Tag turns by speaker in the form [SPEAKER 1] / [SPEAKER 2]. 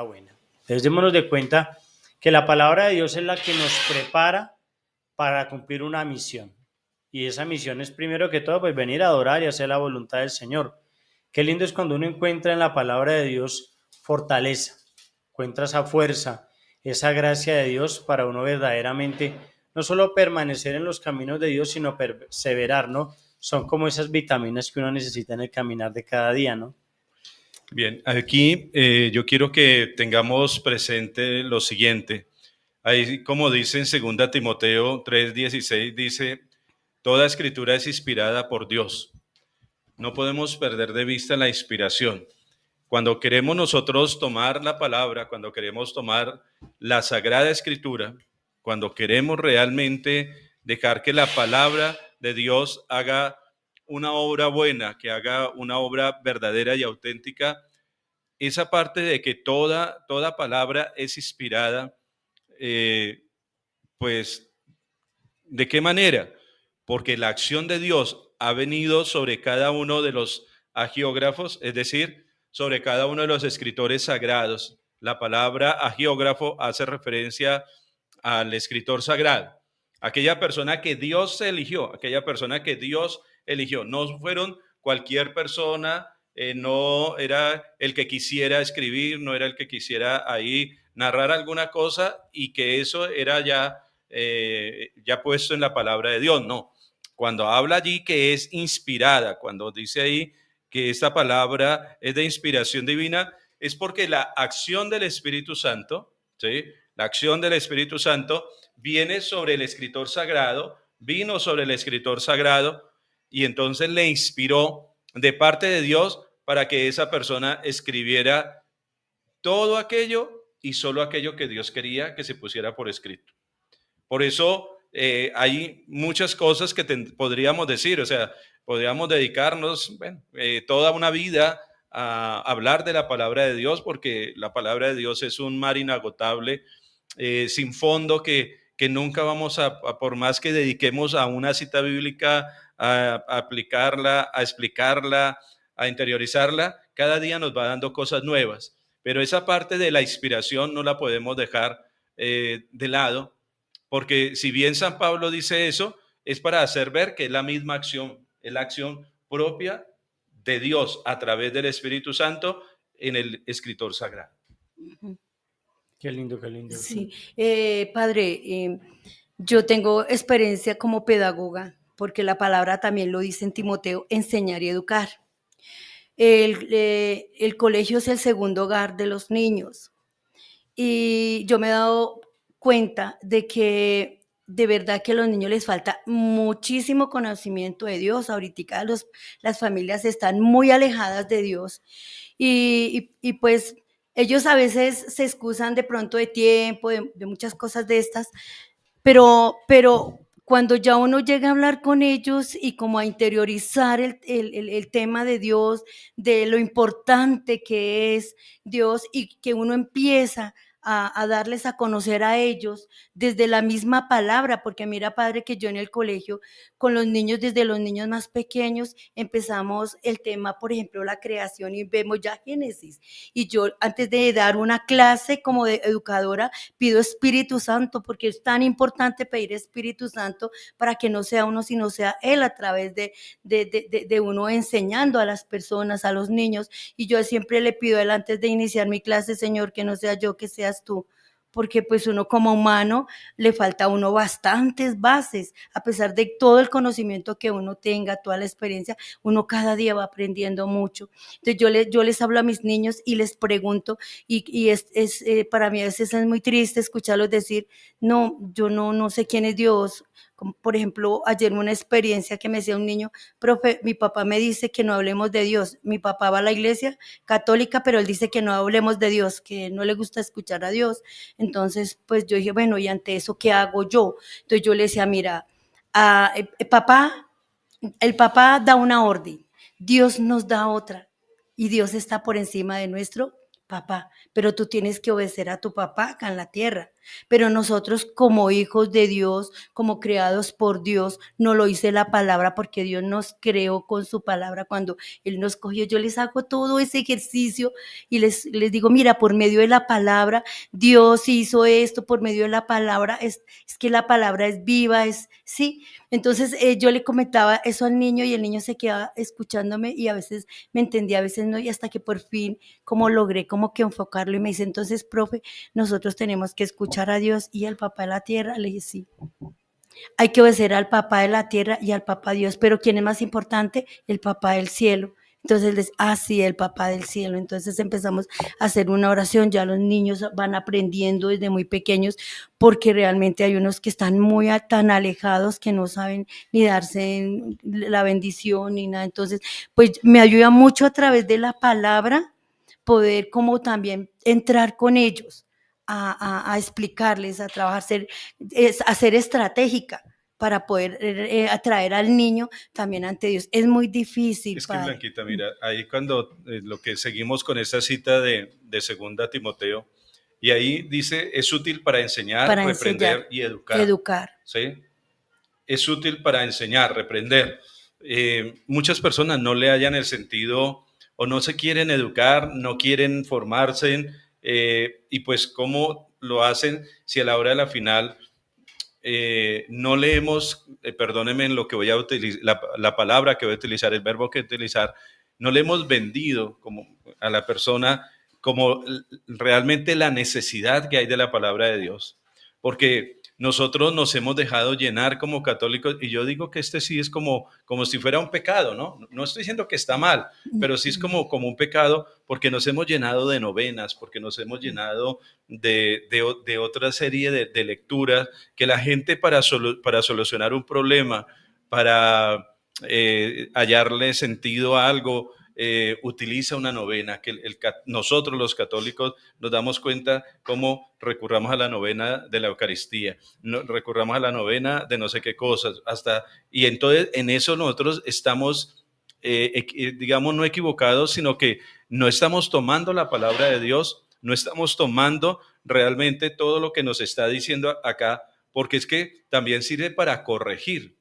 [SPEAKER 1] buena. Entonces démonos de cuenta que la palabra de Dios es la que nos prepara para cumplir una misión. Y esa misión es primero que todo pues venir a adorar y hacer la voluntad del Señor. Qué lindo es cuando uno encuentra en la palabra de Dios fortaleza, encuentra esa fuerza, esa gracia de Dios para uno verdaderamente no solo permanecer en los caminos de Dios, sino perseverar, ¿no? Son como esas vitaminas que uno necesita en el caminar de cada día, ¿no?
[SPEAKER 2] Bien, aquí yo quiero que tengamos presente lo siguiente. Ahí, como dice en 2 Timoteo 3:16, dice, toda escritura es inspirada por Dios. No podemos perder de vista la inspiración. Cuando queremos nosotros tomar la palabra, cuando queremos tomar la Sagrada Escritura, cuando queremos realmente dejar que la palabra de Dios haga una obra buena, que haga una obra verdadera y auténtica, esa parte de que toda palabra es inspirada, pues, ¿de qué manera? Porque la acción de Dios ha venido sobre cada uno de los agiógrafos, es decir, sobre cada uno de los escritores sagrados. La palabra agiógrafo hace referencia al escritor sagrado, aquella persona que Dios eligió, aquella persona que Dios eligió. No fueron cualquier persona, no era el que quisiera escribir, no era el que quisiera ahí narrar alguna cosa y que eso era ya puesto en la palabra de Dios. No, cuando habla allí que es inspirada, cuando dice ahí que esta palabra es de inspiración divina, es porque la acción del Espíritu Santo, ¿sí? La acción del Espíritu Santo viene sobre el escritor sagrado, vino sobre el escritor sagrado y entonces le inspiró de parte de Dios para que esa persona escribiera todo aquello y solo aquello que Dios quería que se pusiera por escrito. Por eso hay muchas cosas que podríamos decir, o sea, podríamos dedicarnos toda una vida a hablar de la palabra de Dios, porque la palabra de Dios es un mar inagotable, sin fondo, que nunca vamos por más que dediquemos a una cita bíblica, a aplicarla, a explicarla, a interiorizarla, cada día nos va dando cosas nuevas. Pero esa parte de la inspiración no la podemos dejar de lado, porque si bien San Pablo dice eso, es para hacer ver que es la misma acción, es la acción propia de Dios a través del Espíritu Santo en el escritor sagrado.
[SPEAKER 1] Qué lindo, qué lindo.
[SPEAKER 3] Sí, padre, yo tengo experiencia como pedagoga, porque la palabra también lo dice en Timoteo, enseñar y educar. El colegio es el segundo hogar de los niños y yo me he dado cuenta de que de verdad que a los niños les falta muchísimo conocimiento de Dios. Ahorita las familias están muy alejadas de Dios y pues ellos a veces se excusan de pronto de tiempo, de muchas cosas de estas, pero cuando ya uno llega a hablar con ellos y como a interiorizar el tema de Dios, de lo importante que es Dios y que uno empieza a darles a conocer a ellos desde la misma palabra, porque mira, padre, que yo en el colegio con los niños, desde los niños más pequeños, empezamos el tema, por ejemplo, la creación y vemos ya Génesis. Y yo antes de dar una clase como de educadora, pido Espíritu Santo, porque es tan importante pedir Espíritu Santo para que no sea uno, sino sea Él a través de uno enseñando a las personas, a los niños. Y yo siempre le pido a Él antes de iniciar mi clase, Señor, que no sea yo, que seas tú, porque pues uno como humano le falta a uno bastantes bases, a pesar de todo el conocimiento que uno tenga, toda la experiencia, uno cada día va aprendiendo mucho. Entonces yo les hablo a mis niños y les pregunto, y para mí a veces es muy triste escucharlos decir, no, yo no sé quién es Dios. Como por ejemplo, ayer una experiencia que me decía un niño, profe, mi papá me dice que no hablemos de Dios. Mi papá va a la iglesia católica, pero él dice que no hablemos de Dios, que no le gusta escuchar a Dios. Entonces, pues yo dije, bueno, ¿y ante eso qué hago yo? Entonces yo le decía, mira, el papá da una orden, Dios nos da otra y Dios está por encima de nuestro papá, pero tú tienes que obedecer a tu papá acá en la tierra. Pero nosotros como hijos de Dios, como creados por Dios, no lo dice la palabra porque Dios nos creó con su palabra cuando Él nos cogió. Yo les hago todo ese ejercicio y les digo, mira, por medio de la palabra, Dios hizo esto, por medio de la palabra, es que la palabra es viva, sí. Entonces yo le comentaba eso al niño y el niño se quedaba escuchándome y a veces me entendía, a veces no, y hasta que por fin como logré como que enfocarlo y me dice, entonces, profe, nosotros tenemos que escuchar a Dios y al papá de la tierra. Le dije, sí, hay que obedecer al papá de la tierra y al papá Dios, pero ¿quién es más importante? El papá del cielo. Entonces, sí, el papá del cielo. Entonces empezamos a hacer una oración, ya los niños van aprendiendo desde muy pequeños, porque realmente hay unos que están tan alejados que no saben ni darse la bendición ni nada. Entonces, pues me ayuda mucho a través de la palabra poder como también entrar con ellos a explicarles, a trabajar, a ser estratégica para poder atraer al niño también ante Dios. Es muy difícil,
[SPEAKER 2] Es que
[SPEAKER 3] padre.
[SPEAKER 2] Blanquita, mira, ahí cuando lo que seguimos con esta cita de segunda Timoteo, y ahí dice, es útil para enseñar,
[SPEAKER 3] Para
[SPEAKER 2] reprender
[SPEAKER 3] enseñar,
[SPEAKER 2] y educar,
[SPEAKER 3] educar.
[SPEAKER 2] ¿sí? Es útil para enseñar, reprender. Muchas personas no le hallan el sentido o no se quieren educar, no quieren formarse, y pues cómo lo hacen si a la hora de la final no leemos, perdónenme en lo que voy a utilizar, la palabra que voy a utilizar, el verbo que voy a utilizar, no le hemos vendido como a la persona como realmente la necesidad que hay de la palabra de Dios. Porque nosotros nos hemos dejado llenar como católicos, y yo digo que este sí es como si fuera un pecado, ¿no? No estoy diciendo que está mal, pero sí es como un pecado porque nos hemos llenado de novenas, porque nos hemos llenado de otra serie de lecturas que la gente para solucionar un problema, para hallarle sentido a algo, utiliza una novena, que nosotros los católicos nos damos cuenta cómo recurramos a la novena de la Eucaristía, recurramos a la novena de no sé qué cosas, y entonces en eso nosotros estamos, digamos, no equivocados, sino que no estamos tomando la palabra de Dios, no estamos tomando realmente todo lo que nos está diciendo acá, porque es que también sirve para corregir.